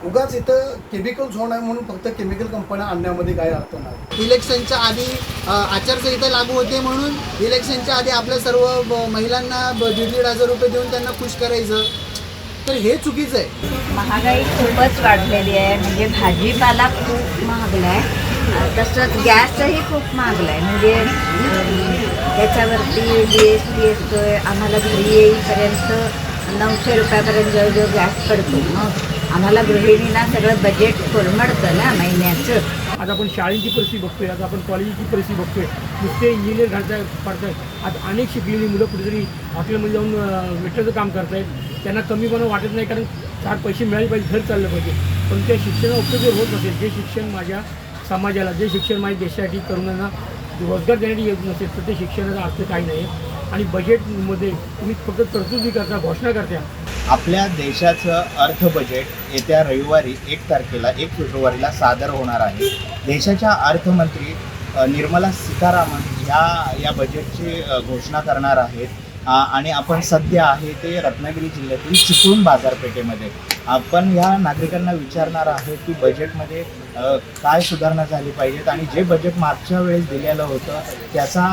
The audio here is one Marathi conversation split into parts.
उगाच इथं केमिकल झोन आहे म्हणून फक्त केमिकल कंपन्या आणण्यामध्ये काय अर्थ नाही. इलेक्शनच्या आधी आचारसंहिता लागू होते म्हणून इलेक्शनच्या आधी आपल्या सर्व महिलांना 1,500 रुपये देऊन त्यांना खुश करायचं, तर हे चुकीचं आहे. महागाई खूपच वाढलेली आहे. म्हणजे भाजीपाला खूप महागला आहे, तसंच गॅसही खूप महागला आहे. म्हणजे त्याच्यावरती GST येतो आहे. आम्हाला घरी येईपर्यंत 900 रुपयापर्यंत जवळजवळ गॅस पडतो. मग आम्हाला गृहिणींना सगळं बजेट कोलमडतं ना महिन्याचं. आज आपण शाळेची परिस्थिती बघतोय, आज आपण कॉलेजची परिस्थिती बघतोय. नुसते इंजिनियर पडतायत. आज अनेक शिकलेली मुलं कुठेतरी हॉटेलमध्ये जाऊन वेटरचं काम करतायत. त्यांना कमीपणा वाटत नाही, कारण 4 पैसे मिळाले पाहिजे, घर चाललं पाहिजे. पण त्या शिक्षणाचा उपयोग जर होत नसेल, जे शिक्षण माझ्या समाजाला, जे शिक्षण माझ्या देशासाठी तरुणांना रोजगार देण्यासाठी येत नसेल, तर ते शिक्षणाचा अर्थ काही नाही. आणि बजेटमध्ये तुम्ही फक्त तरतुदी करता, घोषणा करता. आपल्या देशाचं अर्थ बजेट येत्या रविवारी 1 तारखेला 1 फेब्रुवारीला सादर होणार आहे. देशाच्या अर्थमंत्री निर्मला सीतारामन या बजेटची घोषणा करणार आहेत. आणि आपण सध्या आहे ते रत्नागिरी जिल्ह्यातील चिपळूण बाजारपेठेमध्ये. आपण ह्या नागरिकांना विचारणार आहोत की बजेटमध्ये काय सुधारणा झाली पाहिजेत आणि जे बजेट मागच्या वेळेस दिलेलं होतं त्याचा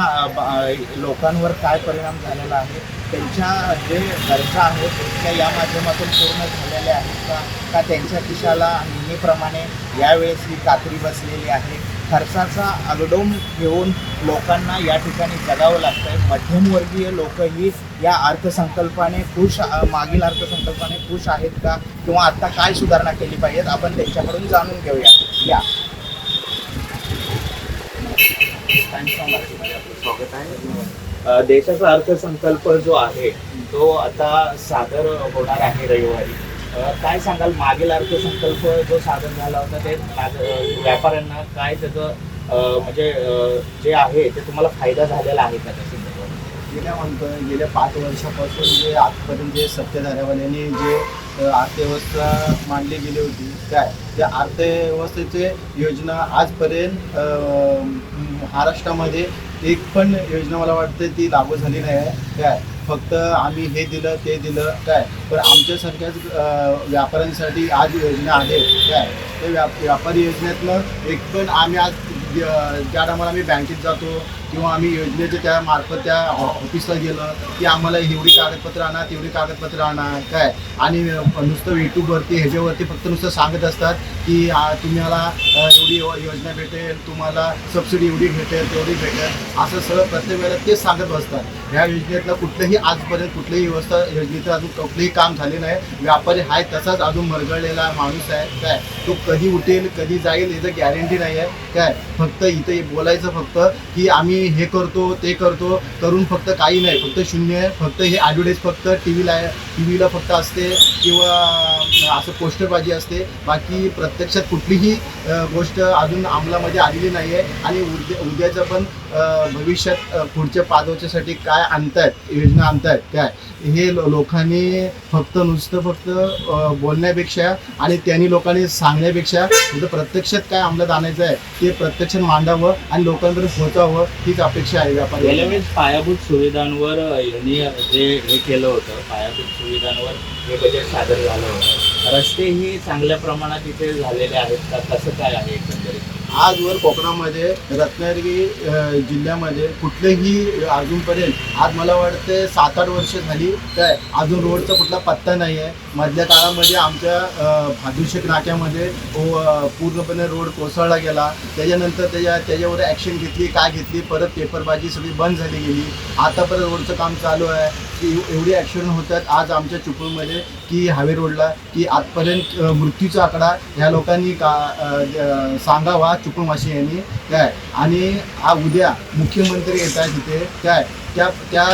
लोकांवर काय परिणाम झालेला आहे, त्यांच्या जे गरजा आहेत त्या या माध्यमातून पूर्ण झालेल्या आहेत का त्यांच्या खिशाला नेहमीप्रमाणे यावेळेस ही कात्री बसलेली आहे. खर्चाचा आगडोम घेऊन लोकांना या ठिकाणी जगावं लागतं आहे. मध्यमवर्गीय लोकही या अर्थसंकल्पाने खुश, मागील अर्थसंकल्पाने खुश आहेत का, किंवा आता काय सुधारणा केली पाहिजेत, आपण त्यांच्याकडून जाणून घेऊया. या स्वागत आहे. देशाचा अर्थसंकल्प जो आहे तो आता सादर होणार आहे रविवारी. काय सांगाल, मागील अर्थसंकल्प जो सादर झाला होता ते व्यापाऱ्यांना काय त्याचं म्हणजे जे आहे ते तुम्हाला फायदा झालेला आहे का? गेल्या 5 वर्षापासून जे आजपर्यंत जे सत्ताधाऱ्यावाल्यांनी जे अर्थव्यवस्था मांडली गेली होती, त्या अर्थव्यवस्थेचे योजना आजपर्यंत महाराष्ट्रामध्ये एक पण योजना मला वाटते ती लागू झाली नाही आहे. फक्त आम्ही हे दिलं ते दिलं पण आमच्यासारख्याच व्यापाऱ्यांसाठी आज योजना आहे. ते व्यापारी योजनेतनं एक पण आम्ही आज ज्या टायमाला आम्ही बँकेत जातो किंवा आम्ही योजनेच्या त्या मार्फत त्या ऑफिसला गेलं की आम्हाला एवढी कागदपत्र आणा, तेवढी कागदपत्र आणा आणि नुसतं यूट्यूबवरती ह्याच्यावरती फक्त नुसतं सांगत असतात की तुम्हाला एवढी योजना भेटेल, तुम्हाला सबसिडी एवढी भेटेल, तेवढी भेटेल, असं सगळं प्रत्येक वेळेला तेच सांगत बसतात. ह्या योजनेतलं कुठलंही आजपर्यंत कुठलीही व्यवस्था योजनेचं अजून कुठलंही काम झाले नाही. व्यापारी आहे तसाच अजून मरगळलेला माणूस आहे. तो कधी उठेल कधी जाईल याचं गॅरंटी नाही आहे. फक्त इथे बोलायचं फक्त की आम्ही हे करतो ते करतो, करून फक्त काही नाही, फक्त शून्य. फक्त हे ॲडव्हर्टाईज फक्त टीव्हीला फक्त असते किंवा असं पोस्टरबाजी असते. बाकी प्रत्यक्षात कुठलीही गोष्ट अजून अंमलामध्ये आलेली नाही आहे. आणि उद्याचं पण भविष्यात पुढच्या 5 वर्षासाठी काय आणतायत, योजना आणतायत हे लोकांनी फक्त बोलण्यापेक्षा आणि त्यांनी लोकांनी सांगण्यापेक्षा प्रत्यक्षात काय अंमलात आणायचं आहे ते प्रत्यक्षात मांडावं आणि लोकांपर्यंत पोहोचावं हीच अपेक्षा आहे व्यापारी. गेल्या वेळेस पायाभूत सुविधांवर यांनी जे हे केलं होतं, पायाभूत सुविधांवर हे बजेट सादर झालं होतं. रस्तेही चांगल्या प्रमाणात इथे झालेले आहेत का, कसं काय आहे एकंदरीत? आजवर कोकणामध्ये रत्नागिरी जिल्ह्यामध्ये कुठलेही अजूनपर्यंत आज मला वाटतं 7-8 वर्ष झाली अजून रोडचा कुठला पत्ता नाही आहे. मधल्या काळामध्ये आमच्या भादुशेक नाक्यामध्ये पूर्णपणे रोड कोसळला गेला. त्याच्यानंतर त्याच्यावर ॲक्शन घेतली, काय घेतली, परत पेपरबाजी सगळी बंद झाली गेली. आता परत रोडचं काम चालू आहे की एवढी ॲक्सिडेंट होतात आज आमच्या चिपळूणमध्ये की हायवे रोडला की आजपर्यंत मृत्यूचा आकडा ह्या लोकांनी सांगावा चिपळूणवासी यांनी आणि उद्या मुख्यमंत्री येत आहेत तिथे त्या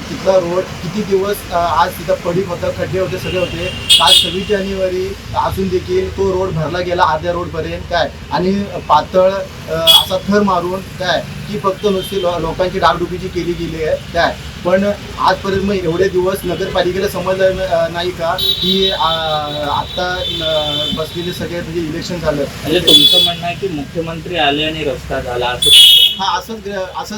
तिथला रोड किती दिवस आज तिथं पडीक होतं, खड्डे होते, सगळे होते. आज 26 जानेवारी असून देखील तो रोड भरला गेला अर्ध्या रोडपर्यंत आणि पातळ असा थर मारून की फक्त नुसती लोकांची डागडुकीची केली गेली आहे. पण आजपर्यंत मग एवढे दिवस नगरपालिकेला समजलं नाही का की आत्ता बसलेले सगळे म्हणजे इलेक्शन झालं. म्हणजे तुमचं म्हणणं आहे की मुख्यमंत्री आले आणि रस्ता झाला असं? हा असंच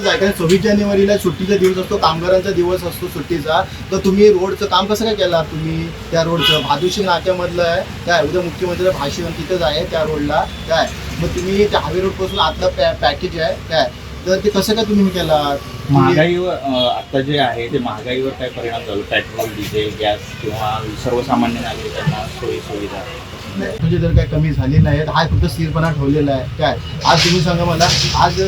आहे. कारण 26 जानेवारीला सुट्टीचा दिवस असतो, कामगारांचा दिवस असतो सुट्टीचा. तर तुम्ही रोडचं काम कसं काय केलं तुम्ही? त्या रोडचं भादुशी नाक्यामधलं आहे काय, उद्या मुख्यमंत्र्यांचं भाषण तिथंच आहे त्या रोडला काय. मग तुम्ही त्या हायवे रोडपासून आतलं पॅकेज आहे काय, तर ते कसं काय तुम्ही केला? महागाईवर आता जे आहे ते महागाईवर काय परिणाम झालो? पेट्रोल, डिझेल, गॅस किंवा सर्वसामान्य नागरिकांना सोयी सुविधा म्हणजे जर काय कमी झाली नाही, हा फक्त स्थिरपणा ठेवलेला आहे काय. आज तुम्ही सांगा मला, आज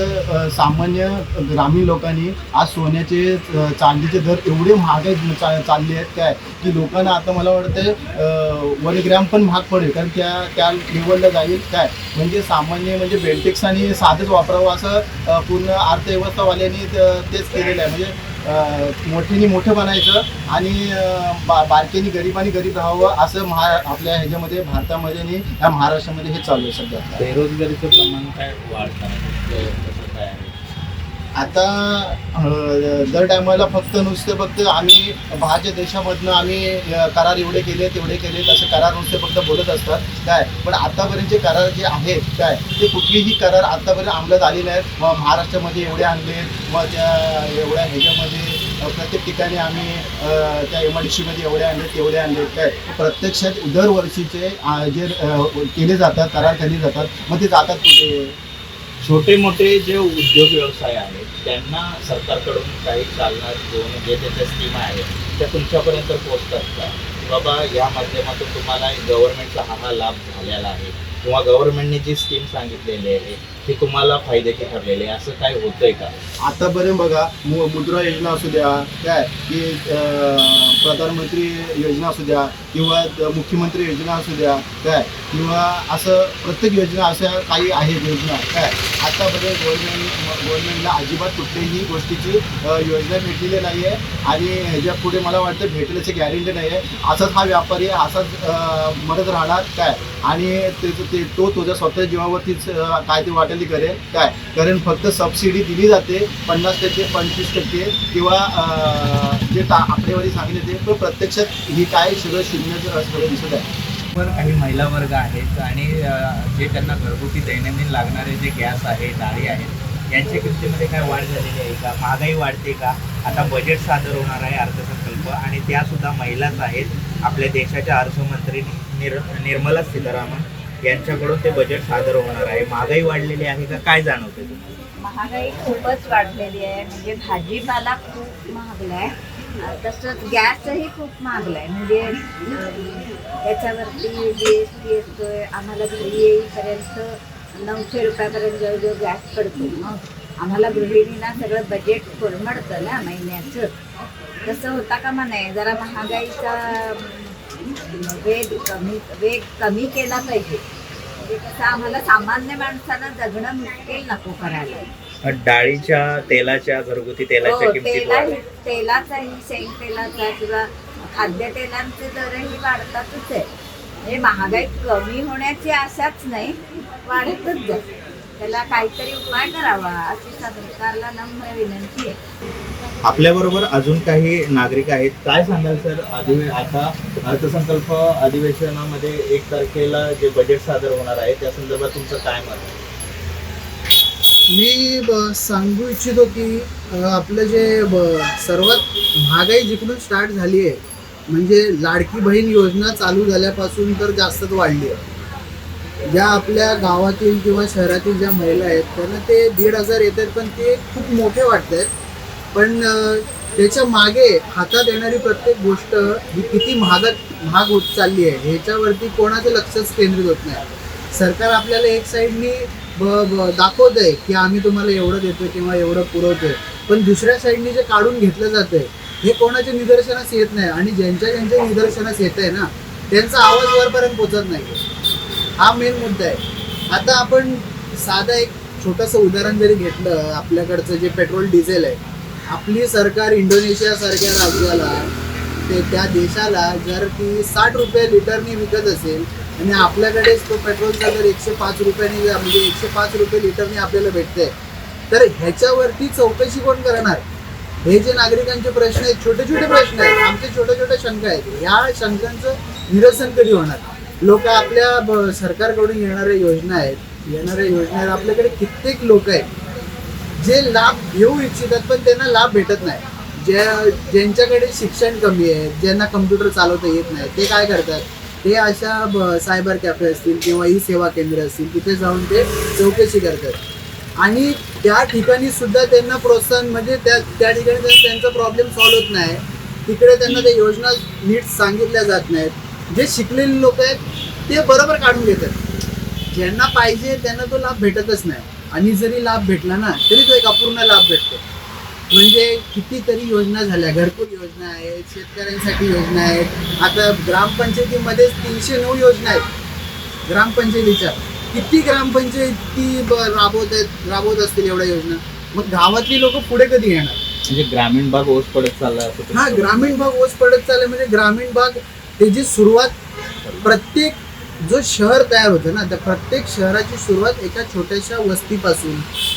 सामान्य ग्रामीण लोकांनी आज सोन्याचे चांदीचे दर एवढे महागाई चालले आहेत काय, की लोकांना आता मला वाटतं 1 ग्रॅम पण महाग पडेल, कारण त्या लेवलला जाईल काय. म्हणजे सामान्य म्हणजे बेल्टेक्स आणि साधंच वापरावं असं पूर्ण अर्थव्यवस्थावाल्यांनी तेच केलेलं आहे. म्हणजे मोठ्याने मोठं बनायचं आणि बारकेनी गरिबांनी गरीब राहावं असं आपल्या ह्याच्यामध्ये भारतामध्ये आणि ह्या महाराष्ट्रामध्ये हे चालू आहे सध्या. बेरोजगारीचं प्रमाण काय वाढतं काय आहे? आता दर टायमाला फक्त आम्ही बाहेरच्या देशामधनं आम्ही करार एवढे केले तेवढे केले असे करार नुसते फक्त बोलत असतात काय. पण आतापर्यंतचे करार जे आहेत काय, ते कुठलीही करार आतापर्यंत अंमलात आले नाहीत. मग महाराष्ट्रामध्ये एवढे आणले, मग त्या एवढ्या ह्याच्यामध्ये प्रत्येक ठिकाणी आम्ही त्या MIDCमध्ये एवढे आणले तेवढे आणले काय. प्रत्यक्षात दरवर्षीचे जे केले जातात, करार केले जातात, मग ते जातात कुठे? छोटे मोठे जे उद्योग व्यवसाय आहेत त्यांना सरकारकडून काही चालना देऊन जे त्याच्या स्कीम आहेत त्या तुमच्यापर्यंत पोहोचतात का? बाबा या माध्यमातून तुम्हाला गव्हर्नमेंटचा हा लाभ झालेला आहे किंवा गव्हर्नमेंटने जी स्कीम सांगितलेली आहे ती तुम्हाला फायद्याची ठरलेली आहे, असं काय होतंय का? आतापर्यंत बघा, मुद्रा योजना असू द्या काय, की प्रधानमंत्री योजना असू द्या किंवा मुख्यमंत्री योजना असू द्या काय, किंवा असं प्रत्येक योजना अशा काही आहेत योजना काय. आतापर्यंत गव्हर्नमेंटला अजिबात कुठल्याही गोष्टीची योजना भेटलेली नाही आहे आणि ह्याच्या पुढे मला वाटतं भेटण्याची गॅरंटी नाही आहे. असाच हा व्यापारी असाच मरत राहणार काय, आणि तो तुझ्या स्वतः जीवावरतीच काय ते वाटेल करेल काय. कारण फक्त सबसिडी दिली जाते 50%, 25% किंवा जे आकडेवारी सांगितले ते, पण प्रत्यक्षात ही काय सगळं शून्य दिसत आहे. काही महिला वर्ग आहेत आणि जे त्यांना घरगुती दैनंदिन लागणारे जे गॅस आहे, डाळी आहेत, यांच्या किमतीमध्ये काय वाढ झालेली आहे का? महागाई वाढते का? आता बजेट सादर होणार आहे अर्थसंकल्प, आणि त्यासुद्धा महिलाच आहेत. आपल्या देशाच्या अर्थमंत्री निर्मला सीतारामन यांच्याकडून ते बजेट सादर होणार आहे. महागाई वाढलेली आहे का? काय जाणवते तुम्हाला? महागाई खूपच वाढलेली आहे. म्हणजे भाजीपाला खूप महागला आहे, तसंच गॅसही खूप महागला आहे. म्हणजे त्याच्यावरती GST येतोय. आम्हाला घरी येईपर्यंत 900 रुपयापर्यंत जवळजवळ गॅस पडतो. मग आम्हाला गृहिणींना सगळं बजेट कोलमडतं ना महिन्याचं. तसं होता कामा नाही. जरा महागाईचा वेग कमी केला पाहिजे. म्हणजे कसं आम्हाला सामान्य माणसांना जगणं मुश्किल नको करायला. डाळीच्या, तेलाच्या, घरगुती तेलाच्या किमती तेलाचाही, शेंग तेलाचा किंवा खाद्यतेलांचे दरही वाढतातच आहे. म्हणजे महागाई कमी होण्याची आशाच नाही, वाढतच जाते. त्याला काहीतरी उपाय करावा अशी सरकारला नम्र विनंती आहे. आपल्याबरोबर अजून काही नागरिक आहेत. काय सांगाल सर, आता अर्थसंकल्प अधिवेशनामध्ये 1 तारखेला जे बजेट सादर होणार आहे त्या संदर्भात तुमचं काय मत आहे? मी सांगू इच्छितो की आपलं जे सर्वात महागाई जिकडून स्टार्ट झाली आहे, म्हणजे लाडकी बहीण योजना चालू झाल्यापासून तर जास्तच वाढली आहे. ज्या आपल्या गावातील किंवा शहरातील ज्या महिला आहेत त्यांना ते 1,500 येतात, पण ते खूप मोठे वाटत आहेत. पण त्याच्या मागे हातात येणारी प्रत्येक गोष्ट ही किती महाग होत चालली आहे ह्याच्यावरती कोणाचं लक्षच केंद्रित होत नाही. सरकार आपल्याला एक साईडनी दाखवत आहे की आम्ही तुम्हाला एवढं देतोय किंवा एवढं पुरवतोय, पण दुसऱ्या साईडनी जे काढून घेतलं जातंय हे कोणाच्या निदर्शनास येत नाही. आणि ज्यांच्या निदर्शनास येत आहे ना त्यांचा आवाज वरपर्यंत पोचत नाही. हा मेन मुद्दा आहे. आता आपण साधा एक छोटंसं उदाहरण जरी घेतलं, आपल्याकडचं जे पेट्रोल डिझेल आहे, आपली सरकार इंडोनेशियासारख्या राज्याला त्या देशाला जर ती 60 रुपये लिटरनी विकत असेल आणि आपल्याकडेच तो पेट्रोलचा जर 105 रुपयाने म्हणजे 105 रुपये लिटरने आपल्याला भेटतंय, तर ह्याच्यावरती चौकशी कोण करणार? हे जे नागरिकांचे प्रश्न आहेत, छोटे छोटे प्रश्न आहेत, आमचे छोट्या शंका आहेत, ह्या शंकांचं निरसन कधी होणार? लोक आपल्या सरकारकडून येणाऱ्या योजना आहेत आपल्याकडे कित्येक लोक आहेत जे लाभ घेऊ इच्छितात पण त्यांना लाभ भेटत नाही. ज्यांच्याकडे शिक्षण कमी आहे, ज्यांना कम्प्युटर चालवता येत नाही, ते काय करतात, ते अशा सायबर कॅफे असतील किंवा ई सेवा केंद्र असतील तिथे जाऊन ते चौकशी करतात आणि त्या ठिकाणी सुद्धा त्यांना प्रोत्साहन म्हणजे त्या ठिकाणी त्यांचा प्रॉब्लेम सॉल्व्ह होत नाही. तिकडे त्यांना त्या योजना नीट सांगितल्या जात नाहीत. जे शिकलेले लोक आहेत ते बरोबर काढून घेतात, ज्यांना पाहिजे त्यांना तो लाभ भेटतच नाही. आणि जरी लाभ भेटला ना तरी तो एक अपूर्ण लाभ भेटतो. म्हणजे कितीतरी योजना झाल्या, घरकुल योजना आहेत, शेतकऱ्यांसाठी योजना आहेत. आता ग्रामपंचायतीमध्ये 309 योजना आहेत. ग्रामपंचायतीच्या किती ग्रामपंचायती राबवत असतील एवढ्या योजना. मग गावातली लोक पुढे कधी येणार? म्हणजे ग्रामीण भाग ओस पडत चालला असं. हा, ग्रामीण भाग ओस पडत चालले. म्हणजे ग्रामीण भाग त्याची सुरुवात, प्रत्येक जो शहर तयार होतं ना, त्या प्रत्येक शहराची सुरुवात एका छोट्याशा वस्तीपासून,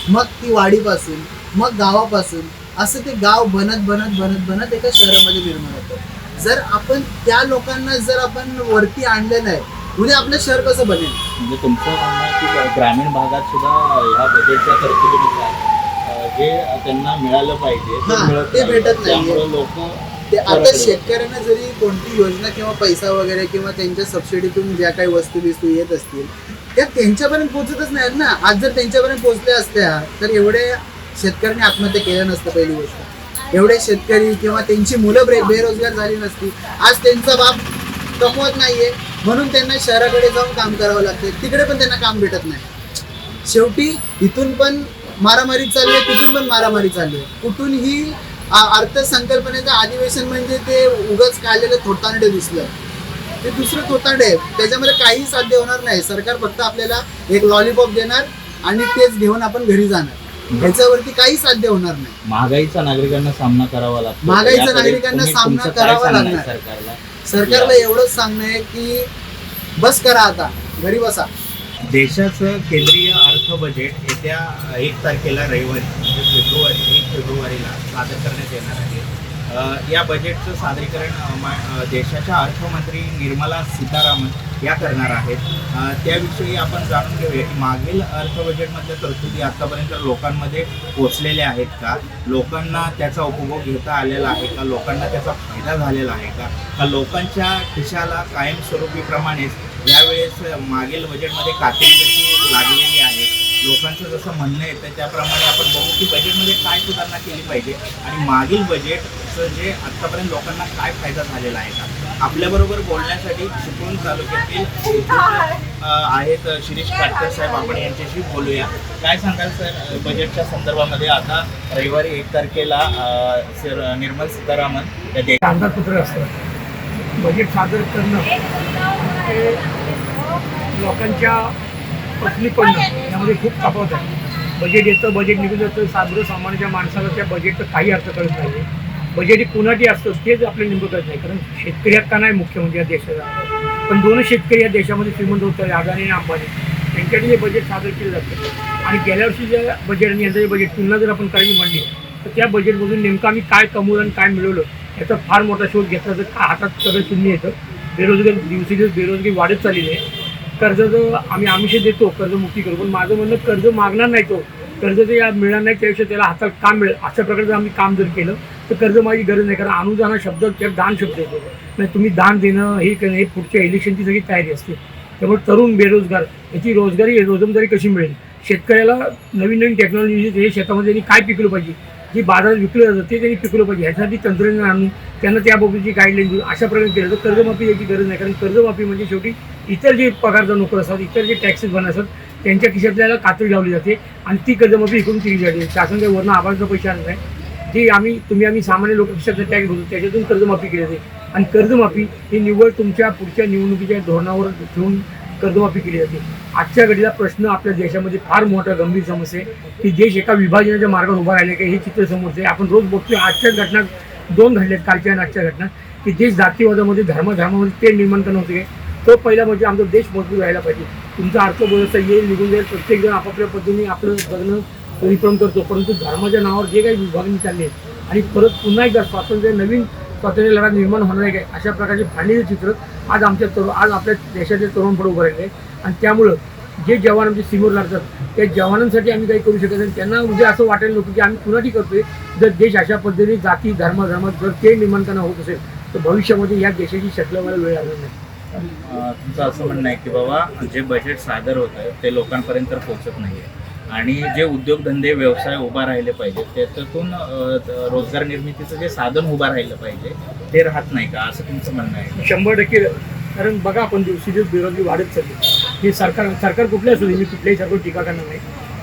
मग ती वाडीपासून, मग गावापासून, असं ते गाव बनत एका शहरामध्ये निर्माण होतं. जर आपण त्या लोकांना जर आपण वरती आणलं नाही, उद्या आपलं शहर कसं बनेल? म्हणजे तुमचं म्हणणं आहे की ग्रामीण भागात सुद्धा ह्या बजेटच्या तरतुदीनुसार जे त्यांना मिळालं पाहिजे ते भेटत नाही. त्यामुळे लोक ते आता शेतकऱ्यांना जरी कोणती योजना किंवा पैसा वगैरे किंवा त्यांच्या सबसिडीतून ज्या काही वस्तू येत असतील त्या त्यांच्यापर्यंत पोहोचतच नाहीत ना. आज जर त्यांच्यापर्यंत पोहोचल्या असत्या तर एवढे शेतकऱ्यांनी आत्महत्या केल्या नसतं. पहिली गोष्ट, एवढे शेतकरी किंवा त्यांची मुलं बेरोजगार झाली नसती. आज त्यांचा बाप कमवत नाहीये म्हणून त्यांना शहराकडे जाऊन काम करावं लागते. तिकडे पण त्यांना काम भेटत नाही. शेवटी इथून पण मारामारी चालली आहे, तिथून पण मारामारी चालली आहे. कुठूनही अर्थसंकल्पनेचं अधिवेशन म्हणजे ते उगाच काढलेलं थोतांडे दिसलं, ते दुसरं थोतांडे आहे. त्याच्यामध्ये काही साध्य होणार नाही. सरकार फक्त आपल्याला एक लॉलीपॉप देणार आणि तेच घेऊन आपण घरी जाणार. ह्याच्यावरती काही साध्य होणार नाही. महागाईचा नागरिकांना सामना करावा लागतो. महागाईचा नागरिकांना सामना करावा लागणार. सरकारला एवढंच सांगणं आहे की बस करा, आता घरी बसा. देशाचं केंद्रीय अर्थ बजेट येत्या 1 तारखेला रविवारी म्हणजे 1 फेब्रुवारीला सादर करण्यात येणार आहे. या बजेटचं सादरीकरण देशाच्या अर्थमंत्री निर्मला सीतारामन या करणार आहेत. त्याविषयी आपण जाणून घेऊया की मागील अर्थ बजेटमधल्या तरतुदी आतापर्यंत लोकांमध्ये पोचलेल्या आहेत का, लोकांना त्याचा उपभोग घेता आलेला आहे का, लोकांना त्याचा फायदा झालेला आहे का लोकांच्या खिशाला कायमस्वरूपीप्रमाणेच यावेळेस मागील बजेटमध्ये कात्री जशी लागलेली आहे, लोकांचं जसं म्हणणं येतं त्याप्रमाणे आपण बघू की बजेटमध्ये काय सुधारणा केली पाहिजे आणि मागील बजेटचं जे आत्तापर्यंत लोकांना काय फायदा झालेला आहे का. आपल्याबरोबर बोलण्यासाठी चिपळूण तालुक्यातील आहेत शिरीष काटकर साहेब, आपण यांच्याशी बोलूया. काय सांगाल सर बजेटच्या संदर्भामध्ये? आता रविवारी 1 तारखेला निर्मला सीतारामन या अंदाजपत्र असतं. बजेट सादर करणं हे लोकांच्या पत्नी पडणं यामध्ये खूप तफावत आहे. बजेट येतं, बजेट निघून जातं. सर्वसामान्य माणसाला त्या बजेटचा काही अर्थ कळत नाही. बजेट हे कुणासाठी असतं तेच आपल्याला नेमकं कळत नाही. कारण शेतकरी का नाही मुख्य म्हणजे या देशाचा, पण दोन शेतकरी या देशामध्ये श्रीमंत होतात, अदानी आणि अंबानी. त्यांच्यासाठी हे बजेट सादर केलं जातं. आणि गेल्या वर्षी ज्या बजेट आणि यांचं बजेट तुलना जर आपण करायची म्हणली तर त्या बजेटमधून नेमकं आम्ही काय कमवलं आणि काय मिळवलं याचा फार मोठा शोध घेतला तर हातात सगळं शून्य येतं. बेरोजगारी दिवसेदिवस बेरोजगारी वाढत चाललेली आहे. कर्ज जर आम्ही देतो, कर्जमुक्ती करू, पण माझं म्हणणं कर्ज मागणार नाही, तो कर्ज जर मिळणार नाही त्याविषयी त्याला हातात काम मिळेल अशा प्रकारचं आम्ही काम जर केलं तर कर्ज माझी गरज नाही. कारण अनुदान हा शब्द त्यात दान शब्द येतो. नाही तुम्ही दान देणं हे करणं हे पुढच्या इलेक्शनची सगळी तयारी असते. त्यामुळे तरुण बेरोजगार याची रोजंदारी कशी मिळेल, शेतकऱ्याला नवीन टेक्नॉलॉजी हे शेतामध्ये त्यांनी काय पिकलं पाहिजे, जे बाजारात विकलं जातं ते त्यांनी पिकलं पाहिजे, ह्यासाठी तंत्रज्ञान आणून त्यांना त्याबाबतची गाईडलाईन देऊन अशा प्रकारे केलं तर कर्जमाफी याची गरज नाही. कारण कर्जमाफी म्हणजे शेवटी इतर जे पगारदार नोकर असतात, इतर जे टॅक्सेस भरणार असतात त्यांच्या खिशातल्याला कात्री लावली जाते आणि ती कर्जमाफी इकडून केली जाते. शासन काही वरनं आभारचा पैसे आणत नाही, जी आम्ही सामान्य लोक खिशातलं टॅक्स भरतो त्याच्यातून कर्जमाफी केली जाते. आणि कर्जमाफी ही निव्वळ तुमच्या पुढच्या निवडणुकीच्या धोरणावर ठेवून कर्जमाफी केली जाते. आजच्या घडीला प्रश्न आपल्या देशामध्ये फार मोठा गंभीर समस्या आहे की देश एका विभाजनाच्या मार्गावर उभा राहिले का हे चित्र समोरचं आहे. आपण रोज बघतोय. आजच्या घटना 2 घडल्यात, कालच्या आणि आजच्या घटना, की देश जातीवादामध्ये धर्मामध्ये ते निर्माण करणं होते. तो पहिला म्हणजे आमचा देश मजबूत राहायला पाहिजे. तुमचा अर्थव्यवस्था येईल निघून जाईल, प्रत्येकजण आपापल्या पद्धतीने आपलं जगणं परिक्रम करतो, परंतु धर्माच्या नावावर जे काही विभागणी चालली आहे आणि परत पुन्हा एकदा नवीन स्वातंत्र्य लढा निर्माण होणार आहे काय अशा प्रकारचे फाडलेलं चित्र आज आपल्या देशाचे तरुण पुढे उभं राहिले आहे. आणि त्यामुळं जे जवान आमचे सीमेवर लागतात त्या जवानांसाठी आम्ही काही करू शकत नाही. त्यांना म्हणजे असं वाटायला नको की आम्ही कुणासाठी करतोय. जर देश अशा पद्धतीने जाती धर्मात जर ते निर्माणपणा होत असेल तर भविष्यामध्ये या देशाची शक्ल व्हायला वेळ लागणार नाही. तुमचं असं म्हणणं आहे की बाबा जे बजेट सादर होत आहे ते लोकांपर्यंत पोहोचत नाही आहे आणि जे उद्योगधंदे व्यवसाय उभा राहिले पाहिजे त्याच्यातून रोजगार निर्मितीचं जे साधन उभं राहिलं पाहिजे ते राहत नाही का, असं तुमचं म्हणणं आहे? 100%. कारण बघा आपण दिवसेदिवस बेरोजगारी वाढत चालली. हे सरकार कुठले असू दे, मी कुठल्याही सरकार टीका करणार नाही,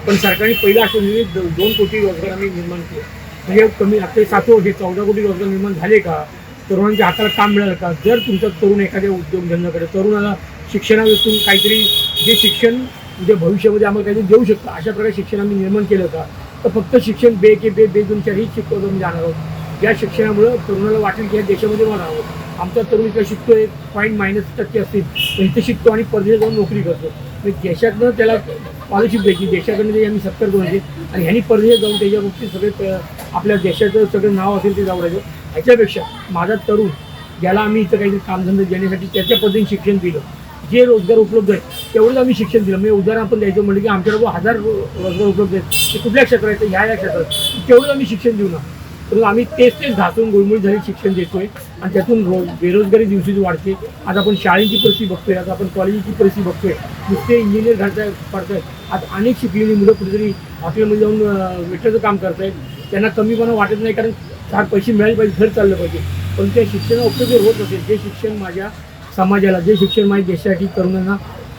पण सरकारने पहिला असू दे 2 कोटी रोजगार आम्ही निर्माण केले. म्हणजे कमी आता 7 वर्षे 14 कोटी रोजगार निर्माण झाले का? तरुणांच्या हाताला काम मिळालं का? जर तुमचा तरुण एखाद्या उद्योगधंद्याकडे तरुणाला शिक्षणातून काहीतरी जे शिक्षण म्हणजे भविष्यामध्ये आम्हाला काहीतरी देऊ शकतं अशा प्रकारे शिक्षण आम्ही निर्माण केलं का? तर फक्त शिक्षण बे 2 4 ही शिकवतो मी जाणार आहोत. या शिक्षणामुळं तरुणाला वाटेल की या देशामध्ये मला आहोत. आमचा तरुण इकडे शिकतोय -% असतील तर इथे शिकतो आणि परदेशात जाऊन नोकरी करतो. म्हणजे देशातनं त्याला स्कॉलरशिप द्यायची, देशाकडनं ते आम्ही सत्कार करू द्यायची आणि ह्यांनी परदेशात जाऊन त्याच्या गोष्टी सगळे आपल्या देशाचं सगळं नाव असेल ते जाऊ राहिलं. ह्याच्यापेक्षा माझा तरुण ज्याला आम्ही इथं काहीतरी कामधंदा देण्यासाठी त्याच्या पद्धतीने शिक्षण दिलं, जे रोजगार उपलब्ध आहे तेवढंच आम्ही शिक्षण दिलं. म्हणजे उदाहरण आपण द्यायचं म्हटलं की आमच्याकडे 1000 रोजगार उपलब्ध आहेत, ते कुठल्या क्षेत्रात आहेत, ह्या क्षेत्रात तेवढंच आम्ही शिक्षण देऊ ना. तर आम्ही तेच घासून गुळमुळ झाले शिक्षण देतोय आणि त्यातून बेरोजगारी दिवशी वाढते. आज आपण शाळेची परिस्थिती बघतोय, आता आपण कॉलेजची परिस्थिती बघतोय, नुसते इंजिनियर पडतायत. आज अनेक शिकलेली मुलं कुठेतरी हॉटेलमध्ये जाऊन वेटरचं काम करतायत. त्यांना कमीपणा वाटत नाही कारण 4 पैसे मिळाले पाहिजे, घर चाललं पाहिजे. पण त्या शिक्षणा उपयोग जर होत असेल, जे शिक्षण माझ्या समाजाला, जे शिक्षण माझ्या देशासाठी तरुणांना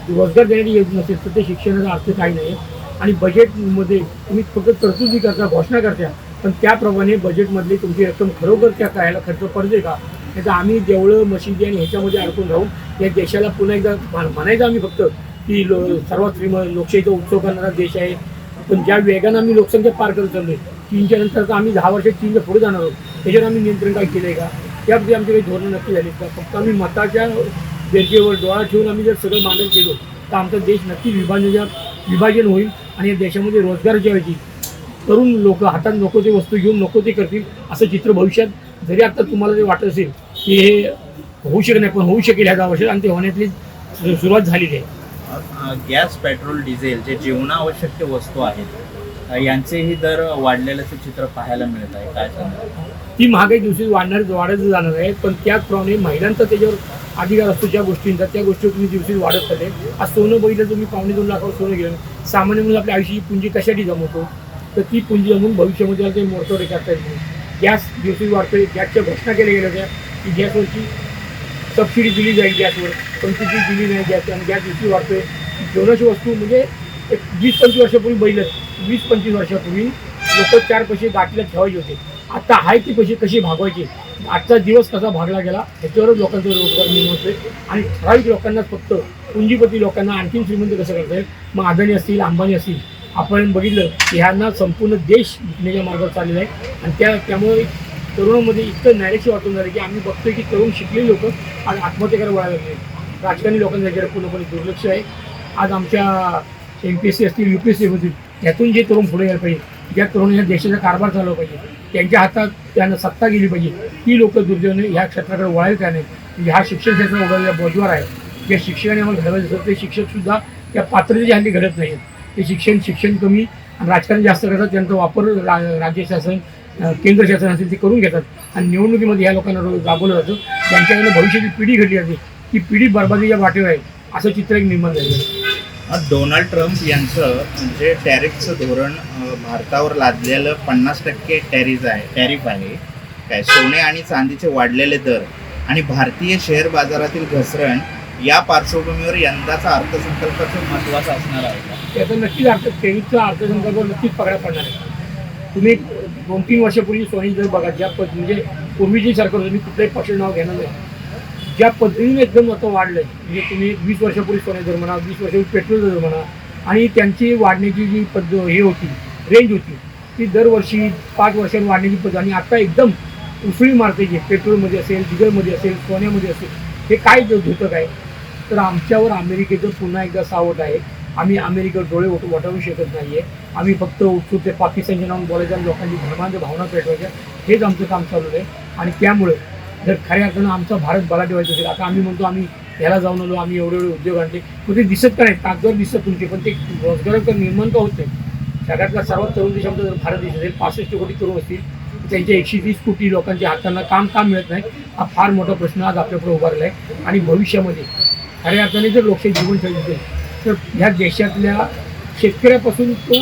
रोजगार देण्यासाठी येत नसेल तर ते शिक्षणाचा अर्थ काही नाही. आणि बजेटमध्ये तुम्ही फक्त तरतुदी करता, घोषणा करता, पण त्याप्रमाणे बजेटमधली तुमची रक्कम खरोखर त्या करायला खर्च पडते का? नाही तर आम्ही देवळं मशिदी आणि ह्याच्यामध्ये अडकून राहून या देशाला पुन्हा एकदा म्हणायचं आम्ही फक्त की सर्वात श्रीमंत लोकशाहीचा उत्सव करणारा देश आहे. पण ज्या वेगानं आम्ही लोकसंख्या पार करत चाललोय, 3च्या नंतर तर आम्ही 10 वर्षात 3च्या पुढे जाणार आहोत. त्याच्यावर आम्ही नियंत्रण काय केलं आहे का? त्यामध्ये आमची काही धोरणं नक्की झालीत का? फक्त आम्ही मताच्या बेरजेवर डोळा ठेवून आम्ही जर सगळं मांडत गेलो तर आमचा देश नक्की विभाजन होईल आणि या देशामध्ये रोजगाराच्या ऐवजी तरुण लोक हातात नको ते वस्तू घेऊन नको ते करतील असं चित्र भविष्यात जरी आता तुम्हाला ते वाटत असेल की हे होऊ शकत नाही, पण होऊ शकेल ह्या 10 वर्षात आणि ते होण्यातली सुरुवात झालेली आहे. गॅस, पेट्रोल, डिझेल जे जीवनावश्यक वस्तू आहेत यांचेही दर वाढलेल्याचं चित्र पाहायला मिळत आहे. काय सांगा? ती महागाई दिवशी वाढत जाणार आहे, पण त्याचप्रमाणे महिलांचा त्याच्यावर अधिकार असतो ज्या गोष्टींचा, त्या गोष्टी तुम्ही दिवशी वाढत चालले. आज सोनं बघितलं तुम्ही 2.5 लाखावर सोनं गेलं. सामान्य म्हणून आपल्या आयुष्याची पुंजी कशासाठी जमवतो? तर ती पुंजी जमून भविष्यामध्ये ते मोठं करता येईल. गॅस दिवशी वाढतोय, गॅसच्या घोषणा केल्या गेल्या होत्या की गॅसवरची सबसिडी दिली जाईल गॅसवर, पण ती दिली नाही गॅस आणि गॅस दिवशी वाढतोय. जेवणाची वस्तू म्हणजे एक 20-25 वर्षापूर्वी बघितलं, 20-25 वर्षापूर्वी लोक 4 पैसे गाठीला ठेवायचे होते. आता आहे ते पैसे कसे भागवायचे, आजचा दिवस कसा भागला गेला ह्याच्यावरच लोकांचा रोजगार निर्माण होतोय. आणि ठराविक लोकांना फक्त पुंजीपती लोकांना आणखीन श्रीमंत कसं करता येईल? मग अदानी असतील, अंबानी असतील, आपण बघितलं की ह्यांना संपूर्ण देश विकण्याच्या मार्गावर चाललेला आहे. आणि त्यामुळे तरुणांमध्ये इतकं नॅरेटिव्ह वाटून झालं की आम्ही बघतोय की तरुण शिकलेले लोक आज आत्महत्या करायला वळायला लागले. राजकारणी लोकांच्या ह्याच्यावर पूर्णपणे दुर्लक्ष आहे. आज आमच्या MPSC असतील, UPSC होतील, यातून जे तरुण पुढे यायला पाहिजे, ज्या तरुणांना देशाचा कारभार चालवला पाहिजे, त्यांच्या हातात त्यांना सत्ता गेली पाहिजे, ती लोक दुर्दैवाने ह्या क्षेत्राकडे वळायला त्या नाही. म्हणजे हा शिक्षण क्षेत्र उभारलेला बोजवार आहे. ज्या शिक्षकाने आम्हाला घडवायचं असतं ते शिक्षकसुद्धा त्या पात्रतेच्या हल्ली घडत नाही आहेत. ते शिक्षण कमी आणि राजकारण जास्त करतात. त्यांचा वापर राज्य शासन, केंद्र शासन असेल ते करून घेतात आणि निवडणुकीमध्ये ह्या लोकांना राबवलं जातं. त्यांच्याकडे भविष्याची पिढी घडली जाते, ती पिढी बर्बादीच्या वाटेवर आहे असं चित्र एक निर्माण झालेलं आहे. डोनाल्ड ट्रम्प यांचं म्हणजे टॅरिफचं धोरण भारतावर लादलेलं 50% टॅरिफ आहे काय, सोने आणि चांदीचे वाढलेले दर आणि भारतीय शेअर बाजारातील घसरण या पार्श्वभूमीवर यंदाचा अर्थसंकल्पाचं महत्त्वाचं असणार आहे का? त्याचा नक्कीच तेवीसचा अर्थसंकल्प नक्कीच पकडा पडणार आहे. तुम्ही 2-3 वर्षापूर्वी सोने जर बघा, ज्या म्हणजे पूर्वीची सरकार होती, मी कुठल्याही पक्षाचं नाव घेणार नाही, ज्या पद्धतीने एकदम आता वाढलं आहे. म्हणजे तुम्ही 20 वर्षापूर्वी सोने दर म्हणा, 20 वर्षापूर्वी पेट्रोल दर म्हणा, आणि त्यांची वाढण्याची जी हे होती, रेंज होती, ती दरवर्षी 5 वर्षांनी वाढण्याची पद्धत आणि आता एकदम उसळी मारते. जे पेट्रोलमध्ये असेल, डिझेलमध्ये असेल, सोन्यामध्ये असेल, हे काय धोतक आहे? तर आमच्यावर अमेरिकेचं पुन्हा एकदा सावट आहे. आम्ही अमेरिकेवर डोळे वटवू शकत नाही आहे. आम्ही फक्त उत्सुकते पाकिस्तानच्या नावून बोलायचं आणि लोकांची धर्मांच्या भावना पेटवायच्या, हेच आमचं काम चालू आहे. आणि त्यामुळे जर खऱ्या अर्थानं आमचा भारत बलाढ्य व्हायचा असेल, आता आम्ही म्हणतो आम्ही याला जाऊन आलो आम्ही एवढे उद्योग आणले, पण ते दिसत का नाही, कागदावर दिसत तुमचे, पण ते रोजगार तर निर्माण का होत नाही. जगातला सर्वात तरुण देशामध्ये जर भारत देश असेल, 65 कोटी तरुण असतील, त्यांच्या 130 कोटी लोकांच्या हातांना काम मिळत नाही. हा फार मोठा प्रश्न आज आपल्यापुढे उभारला आहे. आणि भविष्यामध्ये खऱ्या अर्थाने जर लोकशाही जीवनशैली असेल तर ह्या देशातल्या शेतकऱ्यापासून तो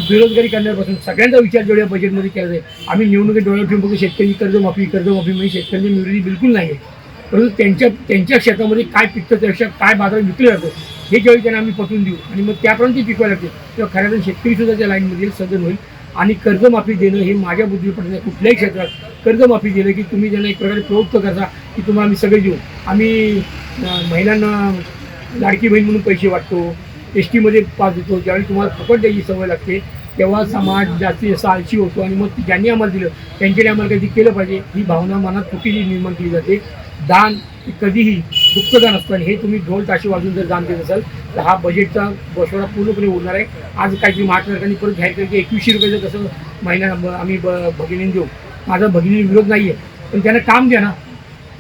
बेरोजगारी करण्यापासून सगळ्यांचा विचार जेवढ्या बजेटमध्ये केला जाईल. आम्ही निवडणुकीत डोळ्यात ठेवून बघतो शेतकरी कर्जमाफी म्हणजे शेतकऱ्यांची विरोधी बिलकुल नाही आहे, परंतु त्यांच्या शेतामध्ये काय पिकतं, त्यापेक्षा काय बाजारात विकलं जातं हे ज्यावेळी त्यांना आम्ही पटवून देऊ आणि मग त्याप्रमाणे ती पिकवायला लागते, तेव्हा खऱ्या अर्थाने शेतकरीसुद्धा त्या लाईनमध्ये सजन होईल. आणि कर्जमाफी देणं हे माझ्या बुद्धीवर पडत नाही. कुठल्याही क्षेत्रात कर्जमाफी दिलं की तुम्ही त्यांना एक प्रकारे प्रवृत्त करता की तुम्हाला आम्ही सगळे देऊ. आम्ही महिलांना लाडकी बहीण म्हणून पैसे वाटतो, एस टीमध्ये पास देतो. ज्यावेळी तुम्हाला फुकट द्यायची सवय लागते तेव्हा समाज जास्तीत जास्त आळशी होतो आणि मग ज्यांनी आम्हाला दिलं त्यांच्याने आम्हाला कधी केलं पाहिजे ही भावना मनात चुकीची निर्माण केली जाते. दान कधीही दुःखदान असतं आणि हे तुम्ही ढोल ताशी वाजून जर दान देत असाल तर हा बजेटचा गोष्वाडा पूर्णपणे उडणार आहे. आज काहीतरी महाराष्ट्र सरकारने परत जाहीर केलं की 2100 रुपयाचं कसं महिना आम्ही भगिनींना देऊ. माझा भगिनी विरोध नाही आहे, पण त्यांना काम द्या ना.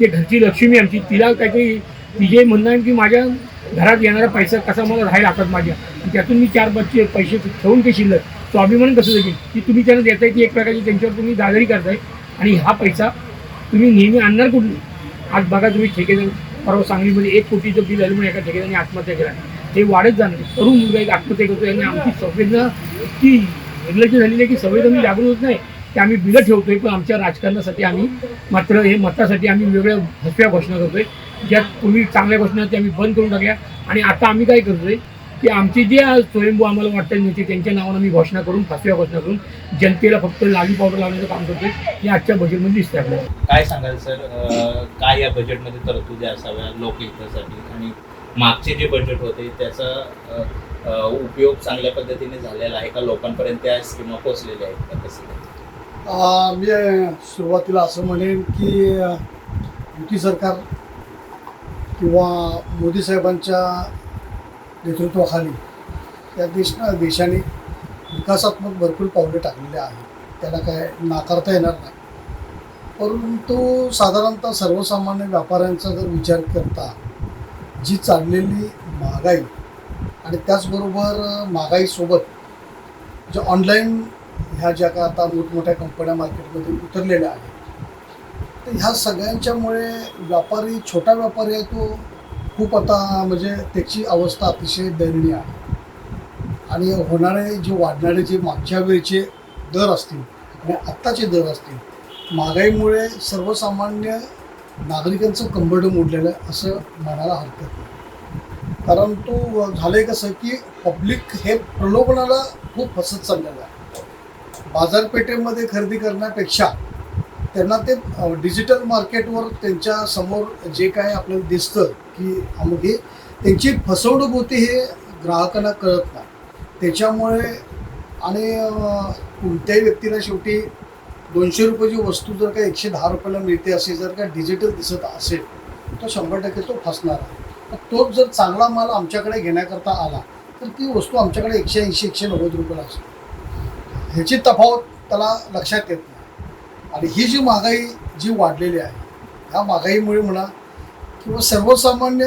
ते घरची लक्ष्मी आमची, तिला काहीतरी तिचे म्हणणं आहे की माझ्या घरात येणारा पैसा कसा मला राहील हातात माझ्या, त्यातून मी 4 पैसे ठेवून ते शिल्लक स्वाभिमान कसं देईल की तुम्ही त्यांना देताय ती एक प्रकारची त्यांच्यावर तुम्ही दादारी करताय. आणि हा पैसा तुम्ही नेहमी आणणार कुठून. आज बघा तुम्ही ठेकेदार परवा सांगलीमध्ये 1 कोटीचं बिल आलं म्हणून एका ठेकेदाराने आत्महत्या केला. हे वाढत जाणार. तरुण मुलगा एक आत्महत्या करतो आणि आमची संवेदना इतकी निर्लज्ज झालेली आहे की संवेदना जागृत होत नाही की आम्ही बिलं ठेवतोय, पण आमच्या राजकारणासाठी आम्ही मात्र हे मतासाठी आम्ही वेगळ्या फसव्या घोषणा करतोय. ज्यात पूर्वी चांगल्या घोषणा त्या आम्ही बंद करून टाकल्या आणि आता आम्ही काय करतोय की आमचे जे स्वयंभू आम्हाला वाटतं नेते त्यांच्या नावानं आम्ही घोषणा करून फसव्या घोषणा करून जनतेला फक्त लाली पावडर लावण्याचं काम करतोय. हे आजच्या बजेटमध्ये दिसतंय आपल्याला. काय सांगाल सर, काय या बजेटमध्ये तरतुदी असाव्या लोकहितासाठी आणि मागचे जे बजेट होते त्याचा उपयोग चांगल्या पद्धतीने झालेला आहे का, लोकांपर्यंत त्या स्कीमा पोहोचलेल्या आहेत का, कसं? मी सुरुवातीला असं म्हणेन की युती सरकार किंवा मोदी साहेबांच्या नेतृत्वाखाली या देशाने विकासात्मक भरपूर पावले टाकलेले आहेत, त्याला काय नाकारता येणार नाही. परंतु साधारणतः सर्वसामान्य व्यापाऱ्यांचा जर विचार करता जी चाललेली महागाई आणि त्याचबरोबर महागाईसोबत जे ऑनलाईन ह्या ज्या का आता मोठमोठ्या कंपन्या मार्केटमध्ये उतरलेल्या आहेत, तर ह्या सगळ्यांच्यामुळे व्यापारी, छोटा व्यापारी आहे तो खूप आता म्हणजे त्याची अवस्था अतिशय दयनीय आहे. आणि होणारे जे वाढणारे जे मागच्या वेळचे दर असतील आणि आत्ताचे दर असतील, महागाईमुळे सर्वसामान्य नागरिकांचं कंबरडं मोडलेलं आहे असं म्हणायला हरकत नाही. परंतु झालं आहे कसं की पब्लिक हे प्रलोभनाला खूप फसत चाललेलं आहे. बाजारपेठेमध्ये खरेदी करण्यापेक्षा त्यांना ते डिजिटल मार्केटवर त्यांच्या समोर जे काय आपल्याला दिसतं की अमुक हे त्यांची फसवणूक होते हे ग्राहकांना कळत नाही. त्याच्यामुळे आणि कोणत्याही व्यक्तीला शेवटी 200 रुपयाची वस्तू जर का 110 रुपयाला मिळते असे जर का डिजिटल दिसत असेल तर 100% तो फसणार आहे. तोच जर चांगला माल आमच्याकडे घेण्याकरता आला तर ती वस्तू आमच्याकडे 180-190 रुपयाला असते. ह्याची तफावत त्याला लक्षात येत नाही. आणि ही जी महागाई जी वाढलेली आहे, ह्या महागाईमुळे म्हणा किंवा सर्वसामान्य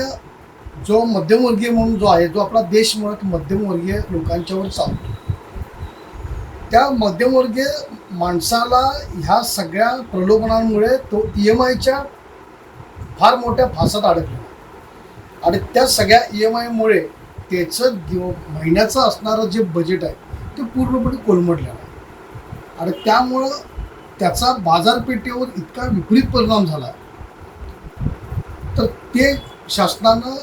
जो मध्यमवर्गीय म्हणून जो आहे, जो आपला देश मुळात मध्यमवर्गीय लोकांच्यावर चालतो, त्या मध्यमवर्गीय माणसाला ह्या सगळ्या प्रलोभनांमुळे तो EMIच्या फार मोठ्या फासात अडकला आणि त्या सगळ्या EMIमुळे त्याचं महिन्याचं असणारं जे बजेट आहे ते पूर्णपणे कोलमडलेलं आहे. आणि त्यामुळं त्याचा बाजारपेठेवर इतका विपरीत परिणाम झाला तर ते शासनानं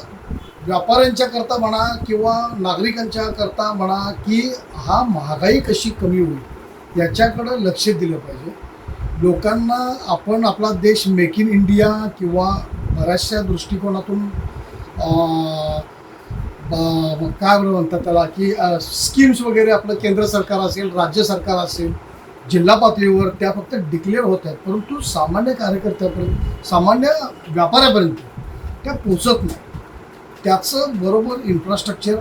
व्यापाऱ्यांच्या करता म्हणा किंवा नागरिकांच्या करता म्हणा की हा महागाई कशी कमी होईल याच्याकडं लक्ष दिलं पाहिजे. लोकांना आपण आपला देश मेक इन इंडिया किंवा बऱ्याचशा दृष्टिकोनातून काय बरं म्हणतात त्याला की स्कीम्स वगैरे आपलं केंद्र सरकार असेल, राज्य सरकार असेल, जिल्हा पातळीवर त्या फक्त डिक्लेअर होत आहेत, परंतु सामान्य कार्यकर्त्यापर्यंत, सामान्य व्यापाऱ्यापर्यंत त्या पोचत नाही. त्याचं बरोबर इन्फ्रास्ट्रक्चर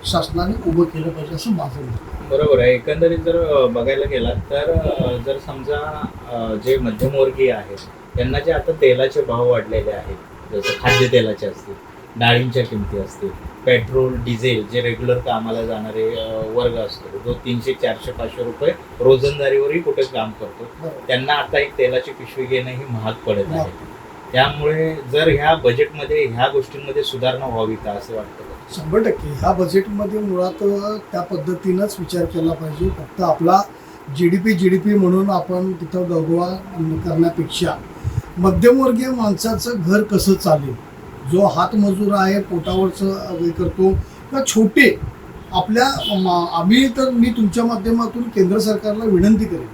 शासनाने उभं केलं पाहिजे असं माझं मत. बरोबर आहे. एकंदरीत जर बघायला गेलात तर जर समजा जे मध्यमवर्गीय आहेत त्यांना जे आता तेलाचे भाव वाढलेले आहेत जसं खाद्यतेलाचे असतील, डाळींच्या किमती असतील, पेट्रोल डिझेल जे रेग्युलर कामाला जाणारे वर्ग असतो जो 300, 400, 500 रुपये रोजंदारीवरही कुठे काम करतो, त्यांना आता एक तेलाची पिशवी घेणंही महाग पडत आहे. त्यामुळे जर ह्या बजेटमध्ये ह्या गोष्टींमध्ये सुधारणा व्हावी का असं वाटतं का? 100% ह्या बजेटमध्ये मुळात त्या पद्धतीनंच विचार केला पाहिजे. फक्त आपला GDP म्हणून आपण तिथं गगवा करण्यापेक्षा मध्यमवर्गीय माणसाचं घर कसं चालेल, जो हातमजूर आहे, पोटावरचं हे करतो, किंवा छोटे आपल्या मी तुमच्या माध्यमातून केंद्र सरकारला विनंती करेन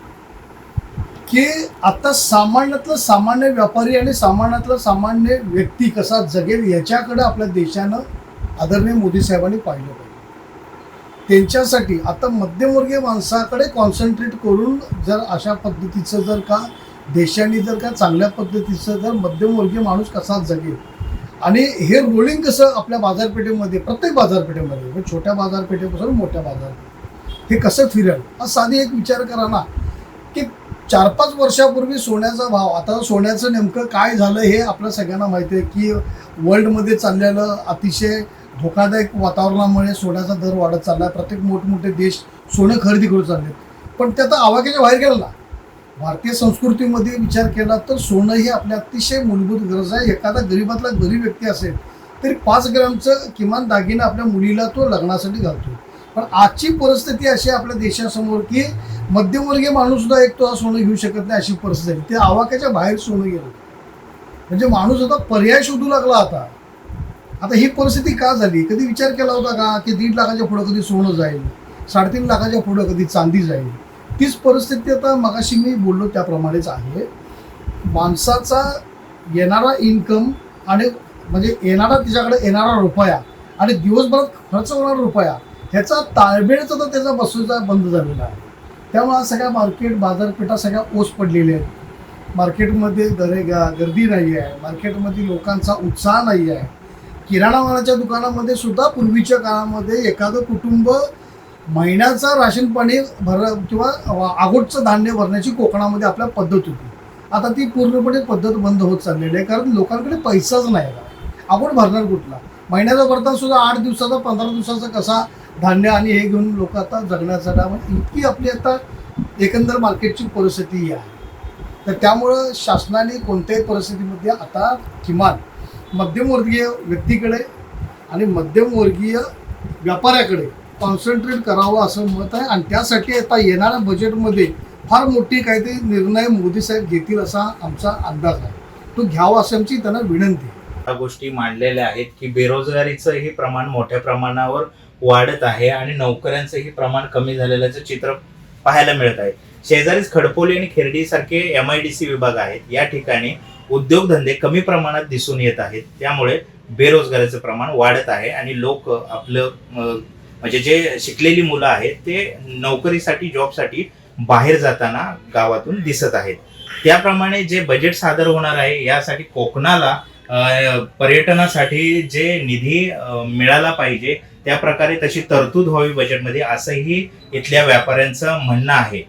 की आता सामान्यातलं सामान्य व्यापारी आणि सामान्यातलं सामान्य व्यक्ती कसा जगेल याच्याकडे आपल्या देशानं आदरणीय मोदी साहेबांनी पाहिलं पाहिजे. त्यांच्यासाठी आता मध्यमवर्गीय माणसाकडे कॉन्सन्ट्रेट करून जर अशा पद्धतीचं जर का देशाने जर का चांगल्या पद्धतीचं जर मध्यमवर्गीय माणूस कसा जगेल आणि हे रोलिंग कसं आपल्या बाजारपेठेमध्ये, प्रत्येक बाजारपेठेमध्ये, छोट्या बाजारपेठेपासून मोठ्या बाजारपेठे हे कसं फिरेल, हा साधी एक विचार करा ना की 4-5 वर्षापूर्वी सोन्याचा भाव, आता सोन्याचं नेमकं काय झालं हे आपल्या सगळ्यांना माहिती आहे की वर्ल्डमध्ये चाललेलं अतिशय धोकादायक वातावरणामुळे सोन्याचा दर वाढत चालला आहे. प्रत्येक मोठमोठे देश सोनं खरेदी करू चालले, पण ते आता आवाक्याच्या बाहेर गेलं ना. भारतीय संस्कृतीमध्ये विचार केला तर सोनं ही आपल्या अतिशय मूलभूत गरज आहे. एखादा गरीबातला गरीब व्यक्ती असेल तरी 5 ग्रॅमचं किमान दागिना आपल्या मुलीला तो लग्नासाठी घालतो. पण आजची परिस्थिती अशी आपल्या देशासमोर की मध्यमवर्गीय माणूस सुद्धा एक तो सोनं घेऊ शकत नाही, अशी परिस्थिती आहे. ते आवाक्याच्या बाहेर सोनं गेलं म्हणजे माणूस आता पर्याय शोधू लागला. आता ही परिस्थिती का झाली? कधी विचार केला होता का की 1.5 लाखाच्या पुढं कधी सोनं जाईल, 3.5 लाखाच्या पुढं कधी चांदी जाईल? तीच परिस्थिती आता मगाशी मी बोललो त्याप्रमाणेच आहे. माणसाचा येणारा इन्कम आणि म्हणजे तिच्याकडे येणारा रुपया आणि दिवसभरात खर्च होणारा रुपया ह्याचा ताळमेळच तर त्याचा बसूचा बंद झालेला आहे. त्यामुळे सगळ्या बाजारपेठा सगळ्या ओस पडलेल्या आहेत. मार्केटमध्ये गर्दी नाही आहे, मार्केटमध्ये लोकांचा उत्साह नाही आहे. किराणा मालाच्या दुकानामध्ये सुद्धा पूर्वीच्या काळामध्ये एखादं कुटुंब महिन्याचा राशन पाणी किंवा आगोटचं धान्य भरण्याची कोकणामध्ये आपल्या पद्धत होती. आता ती पूर्णपणे पद्धत बंद होत चाललेली आहे, कारण लोकांकडे पैसाच नाही. आगोट भरणार कुठला? महिन्याचा भरताना सुद्धा 8 दिवसाचा 15 दिवसाचा कसा धान्य आणि हे घेऊन लोक आता जगण्यासाठी इतकी आपली आता एकंदर मार्केटची परिस्थिती आहे. तर त्यामुळं शासनाने कोणत्याही परिस्थितीमध्ये आता किमान मध्यमवर्गीय व्यक्तीकडे आणि मध्यमवर्गीय व्यापाऱ्याकडे कॉन्सन्ट्रेट करावं असं मत आहे. आणि त्यासाठी आता येणाऱ्या बजेटमध्ये फार मोठी काहीतरी निर्णय मोदी साहेब घेतील असा आमचा अंदाज आहे. तो घ्यावा अशी आमची त्यांना विनंती आहे. या गोष्टी मांडलेल्या आहेत की बेरोजगारीचंही प्रमाण मोठ्या प्रमाणावर वाढत आहे आणि नोकऱ्यांचंही प्रमाण कमी झालेल्याचं चित्र पाहायला मिळत आहे. शेजारीच खडपोली आणि खिरडी सारखे MIDC विभाग आहेत. या ठिकाणी उद्योगधंदे कमी प्रमाणात दिसून येत आहेत. त्यामुळे बेरोजगारीचं प्रमाण वाढत आहे आणि लोक आपलं म्हणजे जे शिकलेली मुलं आहेत ते नोकरीसाठी जॉबसाठी बाहेर जाताना गावातून दिसत आहेत. त्याप्रमाणे जे बजेट सादर होणार आहे यासाठी कोकणाला पर्यटनासाठी जे निधी मिळाला पाहिजे त्या प्रकारे तशी तरतूद व्हावी बजेटमध्ये असंही इथल्या व्यापाऱ्यांचं म्हणणं आहे.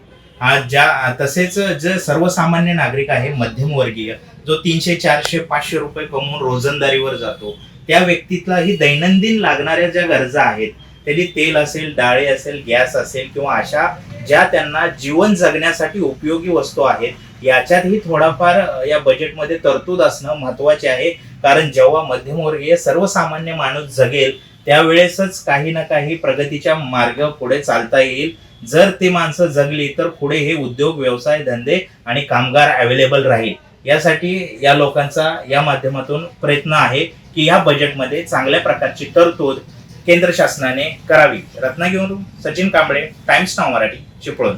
तसेच जे सर्वसामान्य नागरिक आहे मध्यमवर्गीय जो 300, 400, 500 रुपये कमवून रोजंदारीवर जातो त्या व्यक्तीलाही दैनंदिन लागणाऱ्या ज्या गरजा आहेत त्याची तेल असेल, डाळी असेल, गॅस असेल किंवा अशा ज्या त्यांना जीवन जगण्यासाठी उपयोगी वस्तू आहेत याच्यातही थोडाफार या बजेटमध्ये तरतूद असणं महत्वाचे आहे. कारण जेव्हा मध्यमवर्गीय सर्वसामान्य माणूस जगेल त्यावेळेसच काही ना काही प्रगतीच्या मार्ग पुढे चालता येईल. जर ते माणसं जगली तर पुढे हे उद्योग, व्यवसाय, धंदे आणि कामगार अवेलेबल राहील. यासाठी या लोकांचा या माध्यमातून प्रयत्न आहे की या बजेटमध्ये चांगल्या प्रकारची तरतूद केंद्र शासनाने करावी. रत्नागिरीवरून सचिन कांबळे, टाइम्स नाव मराठी, चिपळूण.